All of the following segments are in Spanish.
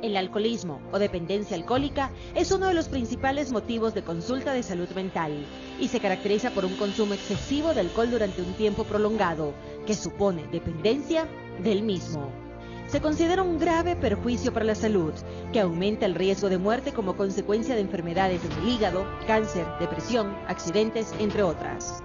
El alcoholismo o dependencia alcohólica es uno de los principales motivos de consulta de salud mental y se caracteriza por un consumo excesivo de alcohol durante un tiempo prolongado, que supone dependencia del mismo. Se considera un grave perjuicio para la salud, que aumenta el riesgo de muerte como consecuencia de enfermedades en el hígado, cáncer, depresión, accidentes, entre otras.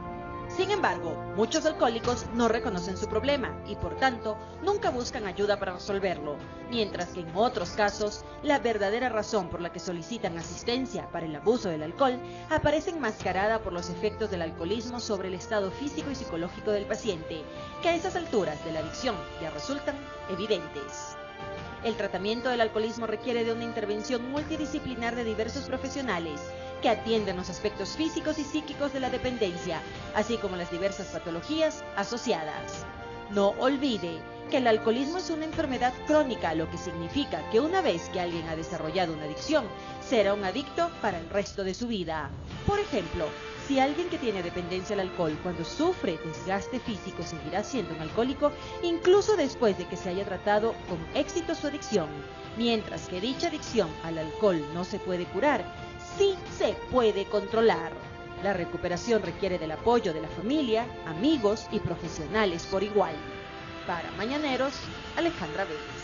Sin embargo, muchos alcohólicos no reconocen su problema y, por tanto, nunca buscan ayuda para resolverlo, mientras que en otros casos, la verdadera razón por la que solicitan asistencia para el abuso del alcohol aparece enmascarada por los efectos del alcoholismo sobre el estado físico y psicológico del paciente, que a esas alturas de la adicción ya resultan evidentes. El tratamiento del alcoholismo requiere de una intervención multidisciplinar de diversos profesionales que atienden los aspectos físicos y psíquicos de la dependencia, así como las diversas patologías asociadas. No olvide que el alcoholismo es una enfermedad crónica, lo que significa que una vez que alguien ha desarrollado una adicción, será un adicto para el resto de su vida. Por ejemplo, si alguien que tiene dependencia al alcohol cuando sufre desgaste físico seguirá siendo un alcohólico incluso después de que se haya tratado con éxito su adicción, mientras que dicha adicción al alcohol no se puede curar, sí se puede controlar. La recuperación requiere del apoyo de la familia, amigos y profesionales por igual. Para Mañaneros, Alejandra Vélez.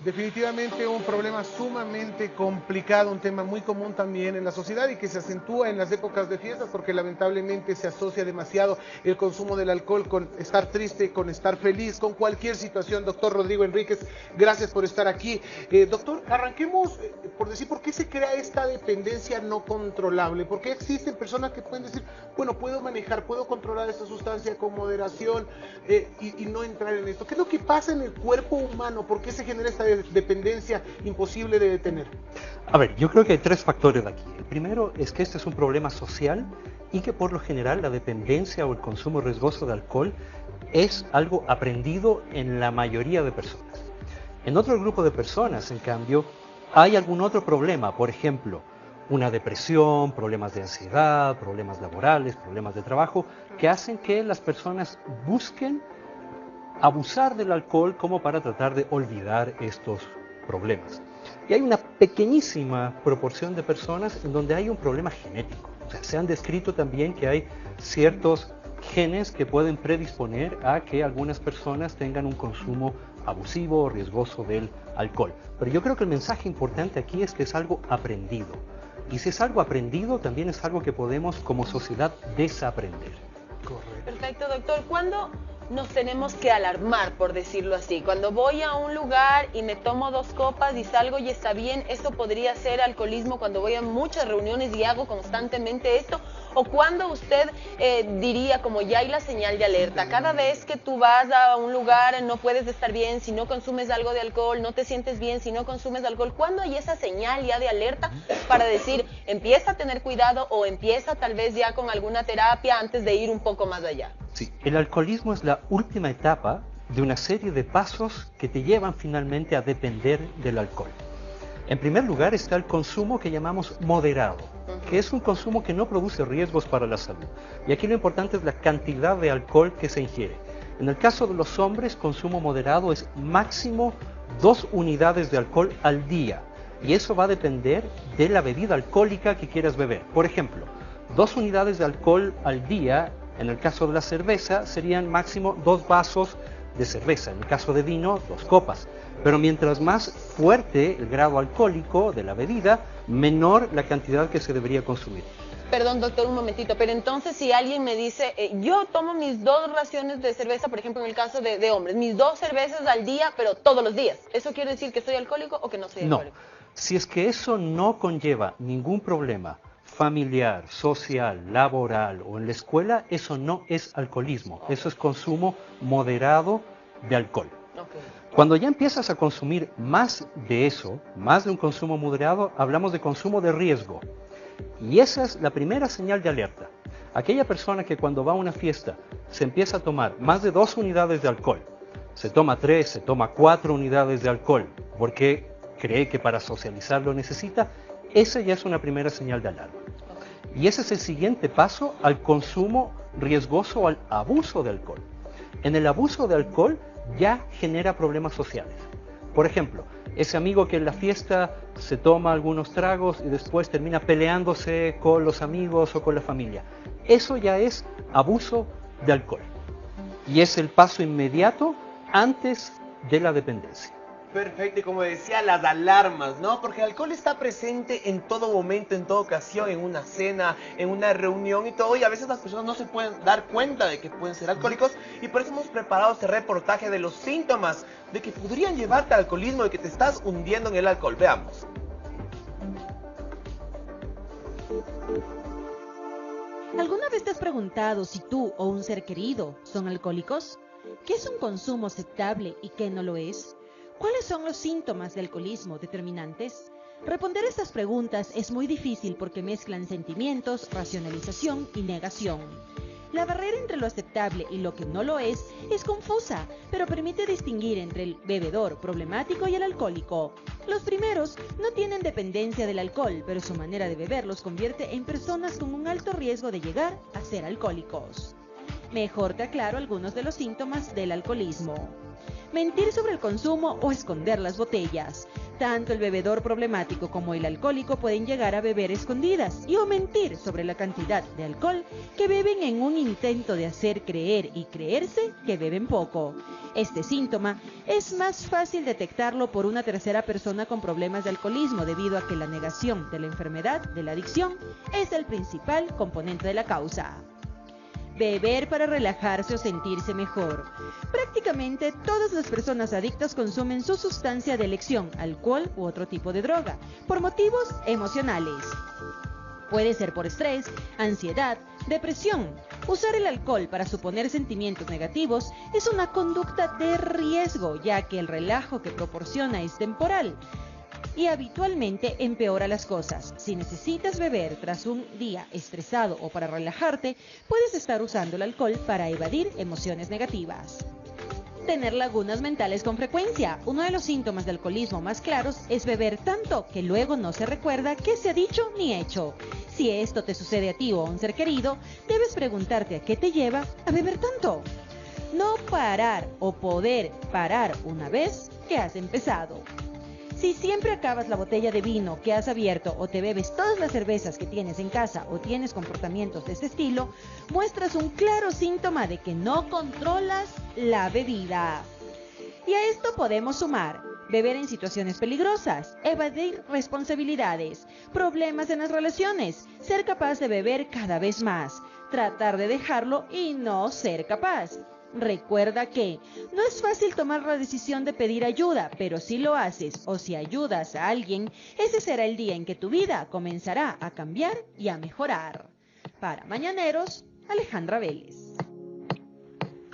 Definitivamente un problema sumamente complicado, un tema muy común también en la sociedad y que se acentúa en las épocas de fiestas porque lamentablemente se asocia demasiado el consumo del alcohol con estar triste, con estar feliz, con cualquier situación. Doctor Rodrigo Enríquez, gracias por estar aquí. Doctor, arranquemos por decir por qué se crea esta dependencia no controlable, por qué existen personas que pueden decir, bueno, puedo manejar, puedo controlar esta sustancia con moderación y no entrar en esto. ¿Qué es lo que pasa en el cuerpo humano? ¿Por qué se genera esta dependencia imposible de detener? A ver, yo creo que hay tres factores aquí. El primero es que este es un problema social y que por lo general la dependencia o el consumo riesgoso de alcohol es algo aprendido en la mayoría de personas. En otro grupo de personas, en cambio, hay algún otro problema, por ejemplo, una depresión, problemas de ansiedad, problemas laborales, problemas de trabajo, que hacen que las personas busquen abusar del alcohol como para tratar de olvidar estos problemas. Y hay una pequeñísima proporción de personas en donde hay un problema genético. O sea, se han descrito también que hay ciertos genes que pueden predisponer a que algunas personas tengan un consumo abusivo o riesgoso del alcohol. Pero yo creo que el mensaje importante aquí es que es algo aprendido. Y si es algo aprendido, también es algo que podemos como sociedad desaprender. Correcto. Perfecto, doctor. ¿Cuándo nos tenemos que alarmar, por decirlo así? Cuando voy a un lugar y me tomo 2 copas y salgo y está bien, ¿esto podría ser alcoholismo cuando voy a muchas reuniones y hago constantemente esto? ¿O cuando usted diría, como ya hay la señal de alerta, cada vez que tú vas a un lugar no puedes estar bien si no consumes algo de alcohol, no te sientes bien si no consumes alcohol? ¿Cuándo hay esa señal ya de alerta para decir, empieza a tener cuidado o empieza tal vez ya con alguna terapia antes de ir un poco más allá? Sí, el alcoholismo es la última etapa de una serie de pasos que te llevan finalmente a depender del alcohol. En primer lugar está el consumo que llamamos moderado, que es un consumo que no produce riesgos para la salud. Y aquí lo importante es la cantidad de alcohol que se ingiere. En el caso de los hombres, consumo moderado es máximo 2 unidades de alcohol al día. Y eso va a depender de la bebida alcohólica que quieras beber. Por ejemplo, 2 unidades de alcohol al día, en el caso de la cerveza, serían máximo 2 vasos de cerveza. En el caso de vino, 2 copas. Pero mientras más fuerte el grado alcohólico de la bebida, menor la cantidad que se debería consumir. Perdón, doctor, un momentito, pero entonces si alguien me dice, yo tomo mis 2 raciones de cerveza, por ejemplo, en el caso de hombres, mis 2 cervezas al día, pero todos los días, ¿eso quiere decir que soy alcohólico o que no soy alcohólico? No, si es que eso no conlleva ningún problema familiar, social, laboral o en la escuela, eso no es alcoholismo, eso es consumo moderado de alcohol. Okay. Cuando ya empiezas a consumir más de eso, más de un consumo moderado, hablamos de consumo de riesgo. Y esa es la primera señal de alerta. Aquella persona que cuando va a una fiesta se empieza a tomar más de 2 unidades de alcohol, se toma 3, se toma 4 unidades de alcohol, porque cree que para socializar lo necesita, esa ya es una primera señal de alarma. Y ese es el siguiente paso al consumo riesgoso, al abuso de alcohol. En el abuso de alcohol ya genera problemas sociales. Por ejemplo, ese amigo que en la fiesta se toma algunos tragos y después termina peleándose con los amigos o con la familia. Eso ya es abuso de alcohol. Y es el paso inmediato antes de la dependencia. Perfecto, y como decía, las alarmas, ¿no? Porque el alcohol está presente en todo momento, en toda ocasión, en una cena, en una reunión y todo, y a veces las personas no se pueden dar cuenta de que pueden ser alcohólicos, y por eso hemos preparado este reportaje de los síntomas de que podrían llevarte al alcoholismo, de que te estás hundiendo en el alcohol. Veamos. ¿Alguna vez te has preguntado si tú o un ser querido son alcohólicos? ¿Qué es un consumo aceptable y qué no lo es? ¿Cuáles son los síntomas de alcoholismo determinantes? Responder estas preguntas es muy difícil porque mezclan sentimientos, racionalización y negación. La barrera entre lo aceptable y lo que no lo es confusa, pero permite distinguir entre el bebedor problemático y el alcohólico. Los primeros no tienen dependencia del alcohol, pero su manera de beber los convierte en personas con un alto riesgo de llegar a ser alcohólicos. Mejor te aclaro algunos de los síntomas del alcoholismo. Mentir sobre el consumo o esconder las botellas. Tanto el bebedor problemático como el alcohólico pueden llegar a beber escondidas o mentir sobre la cantidad de alcohol que beben en un intento de hacer creer y creerse que beben poco. Este síntoma es más fácil detectarlo por una tercera persona con problemas de alcoholismo debido a que la negación de la enfermedad de la adicción es el principal componente de la causa. Beber para relajarse o sentirse mejor. Prácticamente todas las personas adictas consumen su sustancia de elección, alcohol u otro tipo de droga, por motivos emocionales. Puede ser por estrés, ansiedad, depresión. Usar el alcohol para suponer sentimientos negativos es una conducta de riesgo, ya que el relajo que proporciona es temporal y habitualmente empeora las cosas. Si necesitas beber tras un día estresado o para relajarte, puedes estar usando el alcohol para evadir emociones negativas. Tener lagunas mentales con frecuencia. Uno de los síntomas de alcoholismo más claros es beber tanto que luego no se recuerda qué se ha dicho ni hecho. Si esto te sucede a ti o a un ser querido, debes preguntarte a qué te lleva a beber tanto. No parar o poder parar una vez que has empezado. Si siempre acabas la botella de vino que has abierto o te bebes todas las cervezas que tienes en casa o tienes comportamientos de este estilo, muestras un claro síntoma de que no controlas la bebida. Y a esto podemos sumar beber en situaciones peligrosas, evadir responsabilidades, problemas en las relaciones, ser capaz de beber cada vez más, tratar de dejarlo y no ser capaz. Recuerda que no es fácil tomar la decisión de pedir ayuda, pero si lo haces o si ayudas a alguien, ese será el día en que tu vida comenzará a cambiar y a mejorar. Para Mañaneros, Alejandra Vélez.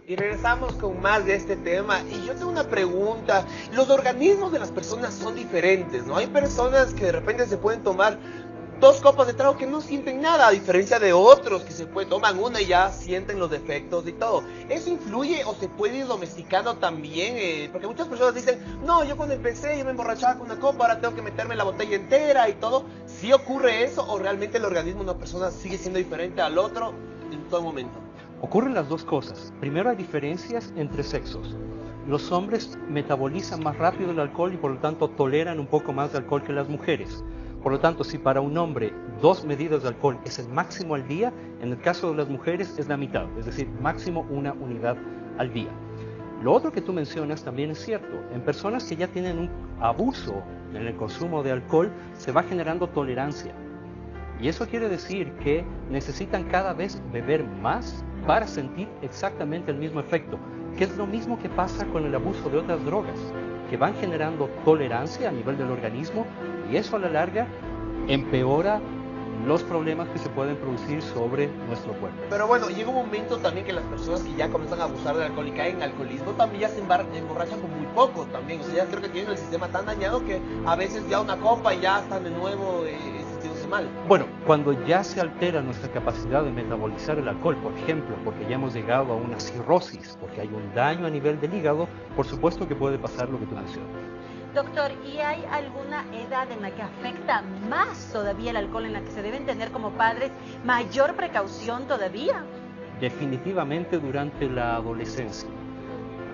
Y regresamos con más de este tema. Y yo tengo una pregunta. Los organismos de las personas son diferentes, ¿no? Hay personas que de repente se pueden tomar 2 copas de trago que no sienten nada, a diferencia de otros que se toman una y ya sienten los defectos y todo. ¿Eso influye o se puede ir domesticando también? Porque muchas personas dicen, no, yo cuando empecé yo me emborrachaba con una copa, ahora tengo que meterme la botella entera y todo. ¿Sí ocurre eso o realmente el organismo de una persona sigue siendo diferente al otro en todo momento? Ocurren las dos cosas. Primero, hay diferencias entre sexos. Los hombres metabolizan más rápido el alcohol y por lo tanto toleran un poco más de alcohol que las mujeres. Por lo tanto, si para un hombre 2 medidas de alcohol es el máximo al día, en el caso de las mujeres es la mitad, es decir, máximo 1 unidad al día. Lo otro que tú mencionas también es cierto. En personas que ya tienen un abuso en el consumo de alcohol, se va generando tolerancia. Y eso quiere decir que necesitan cada vez beber más para sentir exactamente el mismo efecto, que es lo mismo que pasa con el abuso de otras drogas, que van generando tolerancia a nivel del organismo y eso a la larga empeora los problemas que se pueden producir sobre nuestro cuerpo. Pero bueno, llega un momento también que las personas que ya comienzan a abusar del alcohol y caen en alcoholismo también ya se emborrachan con muy poco también. O sea, ya creo que tienen el sistema tan dañado que a veces ya una copa y ya están de nuevo sintiéndose mal. Bueno, cuando ya se altera nuestra capacidad de metabolizar el alcohol, por ejemplo, porque ya hemos llegado a una cirrosis, porque hay un daño a nivel del hígado, por supuesto que puede pasar lo que tú mencionas. Doctor, ¿y hay alguna edad en la que afecta más todavía el alcohol, en la que se deben tener como padres mayor precaución todavía? Definitivamente durante la adolescencia.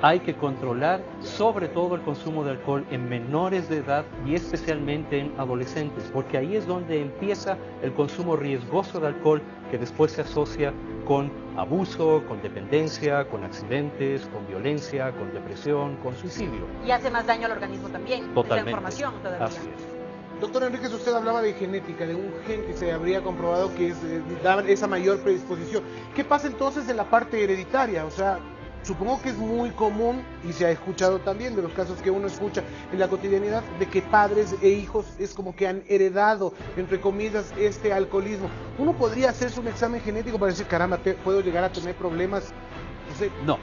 hay que controlar sobre todo el consumo de alcohol en menores de edad y especialmente en adolescentes, porque ahí es donde empieza el consumo riesgoso de alcohol que después se asocia con abuso, con dependencia, con accidentes, con violencia, con depresión, con suicidio. Y hace más daño al organismo también. Totalmente. Esa información todavía. Así es. Doctor Enríquez, usted hablaba de genética, de un gen que se habría comprobado que da esa mayor predisposición. ¿Qué pasa entonces en la parte hereditaria? O sea, supongo que es muy común, y se ha escuchado también de los casos que uno escucha en la cotidianidad, de que padres e hijos es como que han heredado, entre comillas, este alcoholismo. ¿Uno podría hacerse un examen genético para decir, caramba, puedo llegar a tener problemas? No sé. No,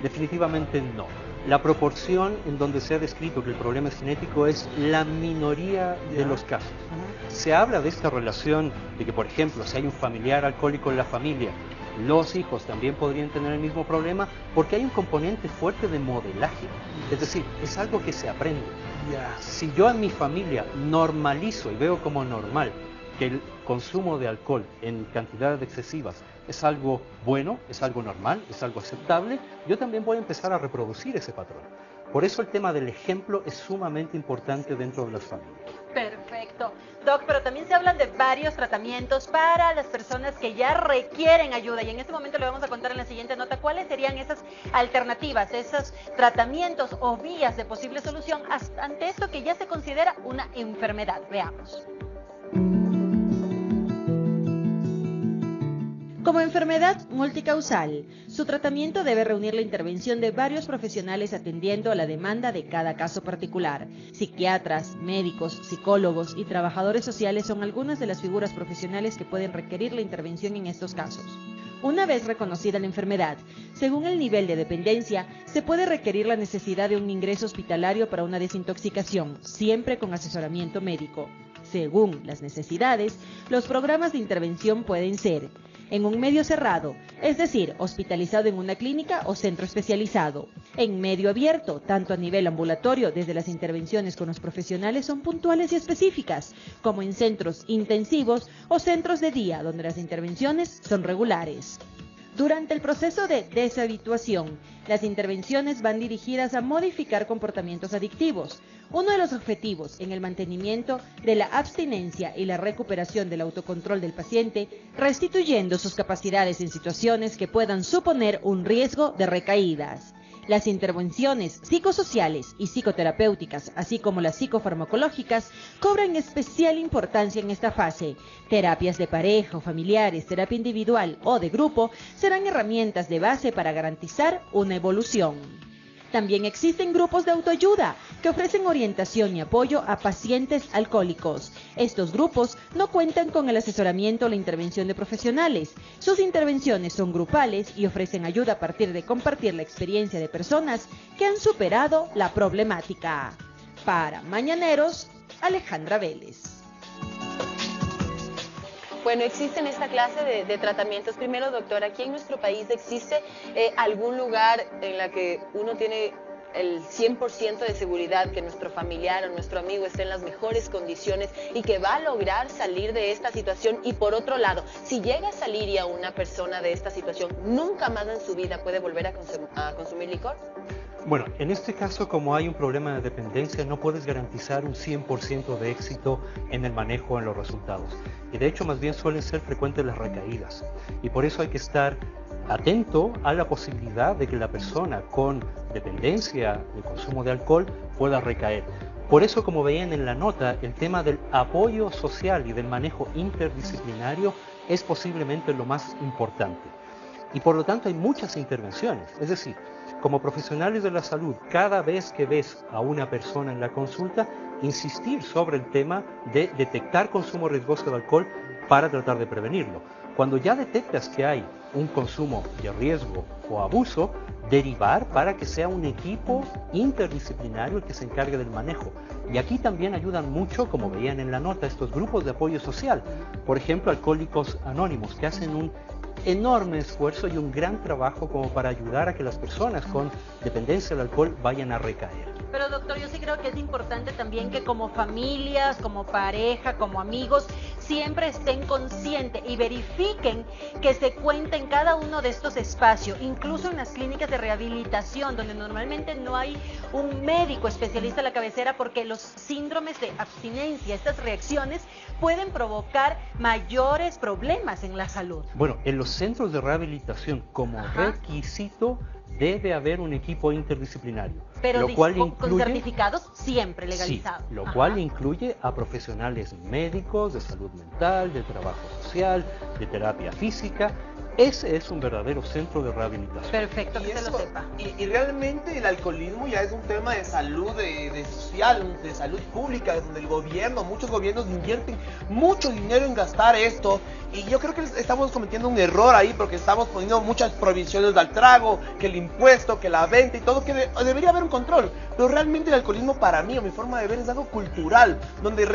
definitivamente no. La proporción en donde se ha descrito que el problema es genético es la minoría de los casos. Se habla de esta relación de que, por ejemplo, si hay un familiar alcohólico en la familia, los hijos también podrían tener el mismo problema porque hay un componente fuerte de modelaje. Es decir, es algo que se aprende. Si yo en mi familia normalizo y veo como normal que el consumo de alcohol en cantidades excesivas es algo bueno, es algo normal, es algo aceptable, yo también voy a empezar a reproducir ese patrón. Por eso el tema del ejemplo es sumamente importante dentro de las familias. Perfecto. Doc, pero también se hablan de varios tratamientos para las personas que ya requieren ayuda y en este momento le vamos a contar en la siguiente nota cuáles serían esas alternativas, esos tratamientos o vías de posible solución ante esto que ya se considera una enfermedad. Veamos. Como enfermedad multicausal, su tratamiento debe reunir la intervención de varios profesionales atendiendo a la demanda de cada caso particular. Psiquiatras, médicos, psicólogos y trabajadores sociales son algunas de las figuras profesionales que pueden requerir la intervención en estos casos. Una vez reconocida la enfermedad, según el nivel de dependencia, se puede requerir la necesidad de un ingreso hospitalario para una desintoxicación, siempre con asesoramiento médico. Según las necesidades, los programas de intervención pueden ser en un medio cerrado, es decir, hospitalizado en una clínica o centro especializado. En medio abierto, tanto a nivel ambulatorio, desde las intervenciones con los profesionales son puntuales y específicas, como en centros intensivos o centros de día, donde las intervenciones son regulares. Durante el proceso de deshabituación, las intervenciones van dirigidas a modificar comportamientos adictivos. Uno de los objetivos en el mantenimiento de la abstinencia y la recuperación del autocontrol del paciente, restituyendo sus capacidades en situaciones que puedan suponer un riesgo de recaídas. Las intervenciones psicosociales y psicoterapéuticas, así como las psicofarmacológicas, cobran especial importancia en esta fase. Terapias de pareja o familiares, terapia individual o de grupo serán herramientas de base para garantizar una evolución. También existen grupos de autoayuda que ofrecen orientación y apoyo a pacientes alcohólicos. Estos grupos no cuentan con el asesoramiento o la intervención de profesionales. Sus intervenciones son grupales y ofrecen ayuda a partir de compartir la experiencia de personas que han superado la problemática. Para Mañaneros, Alejandra Vélez. Bueno, existen esta clase de tratamientos. Primero, doctor, aquí en nuestro país existe algún lugar en la que uno tiene el 100% de seguridad que nuestro familiar o nuestro amigo esté en las mejores condiciones y que va a lograr salir de esta situación. Y por otro lado, si llega a salir ya una persona de esta situación, ¿nunca más en su vida puede volver a consumir licor? Bueno, en este caso, como hay un problema de dependencia, no puedes garantizar un 100% de éxito en el manejo, en los resultados. Y de hecho, más bien suelen ser frecuentes las recaídas. Y por eso hay que estar atento a la posibilidad de que la persona con dependencia de consumo de alcohol pueda recaer. Por eso, como veían en la nota, el tema del apoyo social y del manejo interdisciplinario es posiblemente lo más importante. Y por lo tanto hay muchas intervenciones, es decir, como profesionales de la salud, cada vez que ves a una persona en la consulta, insistir sobre el tema de detectar consumo riesgoso de alcohol para tratar de prevenirlo. Cuando ya detectas que hay un consumo de riesgo o abuso, derivar para que sea un equipo interdisciplinario el que se encargue del manejo. Y aquí también ayudan mucho, como veían en la nota, estos grupos de apoyo social. Por ejemplo, Alcohólicos Anónimos, que hacen un enorme esfuerzo y un gran trabajo como para ayudar a que las personas con dependencia del alcohol vayan a recaer. Pero doctor, yo sí creo que es importante también que como familias, como pareja, como amigos, siempre estén conscientes y verifiquen que se cuenta en cada uno de estos espacios, incluso en las clínicas de rehabilitación, donde normalmente no hay un médico especialista a la cabecera, porque los síndromes de abstinencia, estas reacciones, pueden provocar mayores problemas en la salud. Bueno, en los centros de rehabilitación, como requisito, debe haber un equipo interdisciplinario. Pero lo cual con incluye, certificados siempre legalizados. Sí, lo cual incluye a profesionales médicos, de salud mental, de trabajo social, de terapia física. Ese es un verdadero centro de rehabilitación. Perfecto, que se lo sepa. Y realmente el alcoholismo ya es un tema de salud de social, de salud pública, donde el gobierno, muchos gobiernos invierten mucho dinero en gastar esto. Y yo creo que estamos cometiendo un error ahí, porque estamos poniendo muchas prohibiciones al trago, que el impuesto, que la venta y todo, que debería haber un control. Pero realmente el alcoholismo, para mí, o mi forma de ver, es algo cultural, donde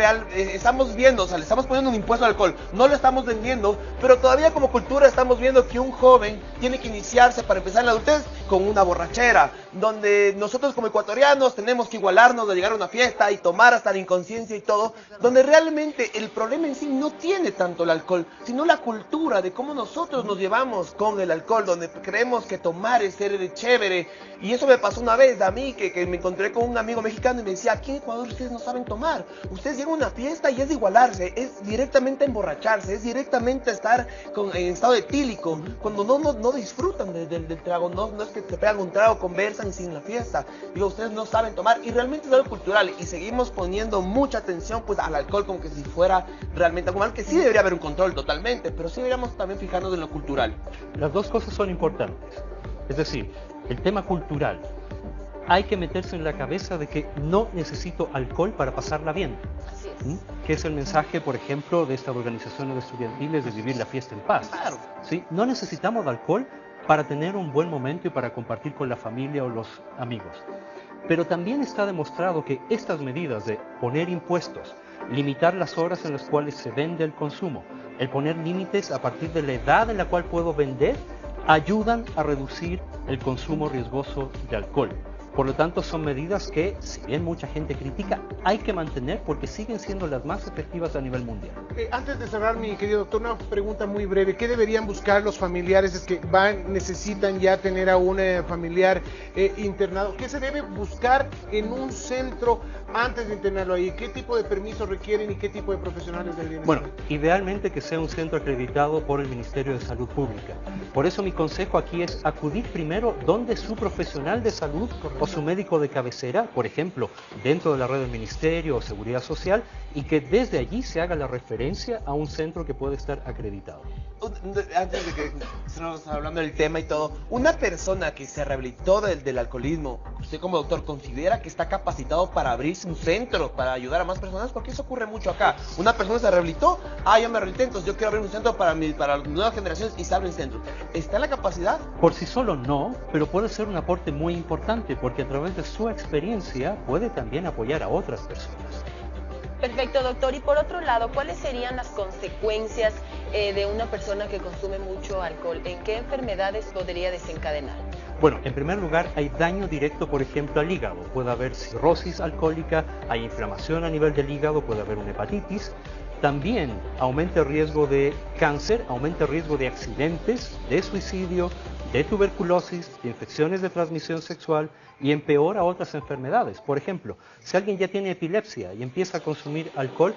estamos viendo, o sea, le estamos poniendo un impuesto al alcohol, no lo estamos vendiendo, pero todavía como cultura estamos viendo que un joven tiene que iniciarse para empezar en la adultez con una borrachera, donde nosotros como ecuatorianos tenemos que igualarnos de llegar a una fiesta y tomar hasta la inconsciencia y todo, donde realmente el problema en sí no tiene tanto el alcohol, sino la cultura de cómo nosotros nos llevamos con el alcohol, donde creemos que tomar es ser chévere. Y eso me pasó una vez a mí, que me encontré con un amigo mexicano y me decía: aquí en Ecuador ustedes no saben tomar, ustedes llegan a una fiesta y es de igualarse, es directamente emborracharse, es directamente estar en estado etílico, cuando no disfrutan del trago, no es que te pegan un trago, conversan y siguen la fiesta. Digo, ustedes no saben tomar, y realmente es algo cultural, y seguimos poniendo mucha atención pues al alcohol como que si fuera realmente algo mal, que sí debería haber un control totalmente, pero sí deberíamos también fijarnos en lo cultural. Las dos cosas son importantes, es decir, el tema cultural, hay que meterse en la cabeza de que no necesito alcohol para pasarla bien. Así es. Que es el mensaje, por ejemplo, de estas organizaciones estudiantiles de vivir la fiesta en paz. Claro. ¿Sí? No necesitamos de alcohol para tener un buen momento y para compartir con la familia o los amigos. Pero también está demostrado que estas medidas de poner impuestos, limitar las horas en las cuales se vende el consumo, el poner límites a partir de la edad en la cual puedo vender, ayudan a reducir el consumo riesgoso de alcohol. Por lo tanto, son medidas que, si bien mucha gente critica, hay que mantener porque siguen siendo las más efectivas a nivel mundial. Antes de cerrar, mi querido doctor, una pregunta muy breve. ¿Qué deberían buscar los familiares? Es que necesitan ya tener a un familiar internado. ¿Qué se debe buscar en un centro antes de internarlo ahí? ¿Qué tipo de permiso requieren y qué tipo de profesionales deberían Bueno, estar? idealmente que sea un centro acreditado por el Ministerio de Salud Pública. Por eso mi consejo aquí es acudir primero donde su profesional de salud o su médico de cabecera, por ejemplo, dentro de la red del Ministerio o Seguridad Social, y que desde allí se haga la referencia a un centro que puede estar acreditado. Antes de que estemos hablando del tema y todo, una persona que se rehabilitó del alcoholismo, usted como doctor considera que está capacitado para abrirse un centro, para ayudar a más personas, porque eso ocurre mucho acá. Una persona se rehabilitó, yo me rehabilité, entonces yo quiero abrir un centro para las nuevas generaciones, y se abre un centro. ¿Está en la capacidad? Por sí solo no, pero puede ser un aporte muy importante porque a través de su experiencia puede también apoyar a otras personas. Perfecto, doctor. Y por otro lado, ¿cuáles serían las consecuencias de una persona que consume mucho alcohol? ¿En qué enfermedades podría desencadenar? Bueno, en primer lugar, hay daño directo, por ejemplo, al hígado. Puede haber cirrosis alcohólica, hay inflamación a nivel del hígado, puede haber una hepatitis. También aumenta el riesgo de cáncer, aumenta el riesgo de accidentes, de suicidio, de tuberculosis, de infecciones de transmisión sexual y empeora otras enfermedades. Por ejemplo, si alguien ya tiene epilepsia y empieza a consumir alcohol,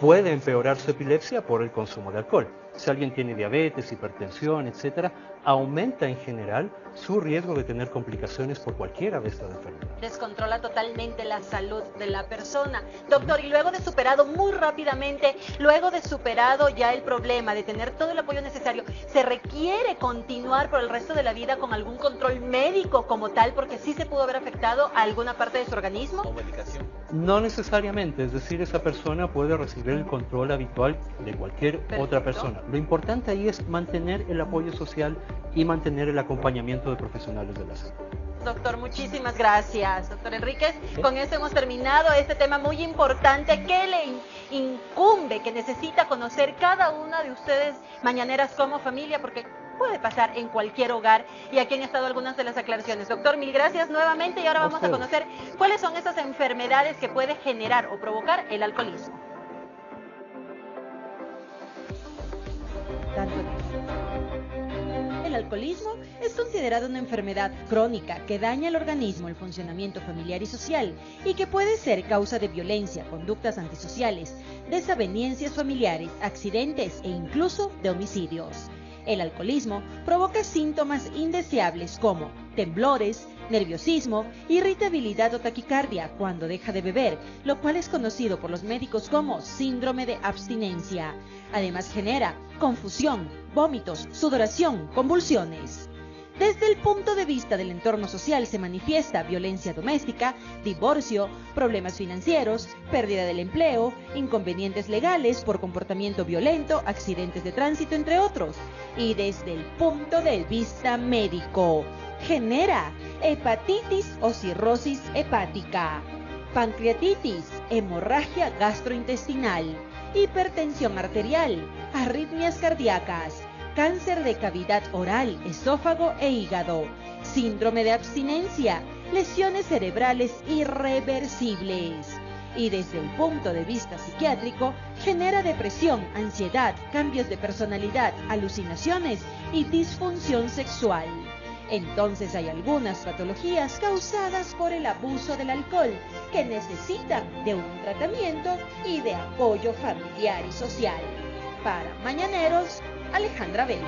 puede empeorar su epilepsia por el consumo de alcohol. Si alguien tiene diabetes, hipertensión, etcétera, aumenta en general su riesgo de tener complicaciones por cualquiera de estas enfermedades. Descontrola totalmente la salud de la persona. Doctor, y luego de superado muy rápidamente, luego de superado ya el problema de tener todo el apoyo necesario, ¿se requiere continuar por el resto de la vida con algún control médico como tal, porque sí se pudo haber afectado a alguna parte de su organismo? ¿O medicación? No necesariamente, es decir, esa persona puede recibir el control habitual de cualquier otra persona. Lo importante ahí es mantener el apoyo social y mantener el acompañamiento de profesionales de la salud. Doctor, muchísimas gracias. Doctor Enríquez, con esto hemos terminado este tema muy importante que le incumbe, que necesita conocer cada una de ustedes mañaneras como familia, porque puede pasar en cualquier hogar, y aquí han estado algunas de las aclaraciones. Doctor, mil gracias nuevamente, y ahora vamos a conocer cuáles son esas enfermedades que puede generar o provocar el alcoholismo. tanto en el alcoholismo es considerado una enfermedad crónica que daña al organismo, el funcionamiento familiar y social, y que puede ser causa de violencia, conductas antisociales, desavenencias familiares, accidentes e incluso de homicidios. El alcoholismo provoca síntomas indeseables como temblores, nerviosismo, irritabilidad o taquicardia cuando deja de beber, lo cual es conocido por los médicos como síndrome de abstinencia. Además genera confusión, vómitos, sudoración, convulsiones. Desde el punto de vista del entorno social se manifiesta violencia doméstica, divorcio, problemas financieros, pérdida del empleo, inconvenientes legales por comportamiento violento, accidentes de tránsito, entre otros. Y desde el punto de vista médico, genera hepatitis o cirrosis hepática, pancreatitis, hemorragia gastrointestinal, hipertensión arterial, arritmias cardíacas, cáncer de cavidad oral, esófago e hígado, síndrome de abstinencia, lesiones cerebrales irreversibles. Y desde el punto de vista psiquiátrico, genera depresión, ansiedad, cambios de personalidad, alucinaciones y disfunción sexual. Entonces hay algunas patologías causadas por el abuso del alcohol que necesitan de un tratamiento y de apoyo familiar y social. Para Mañaneros, Alejandra Vélez.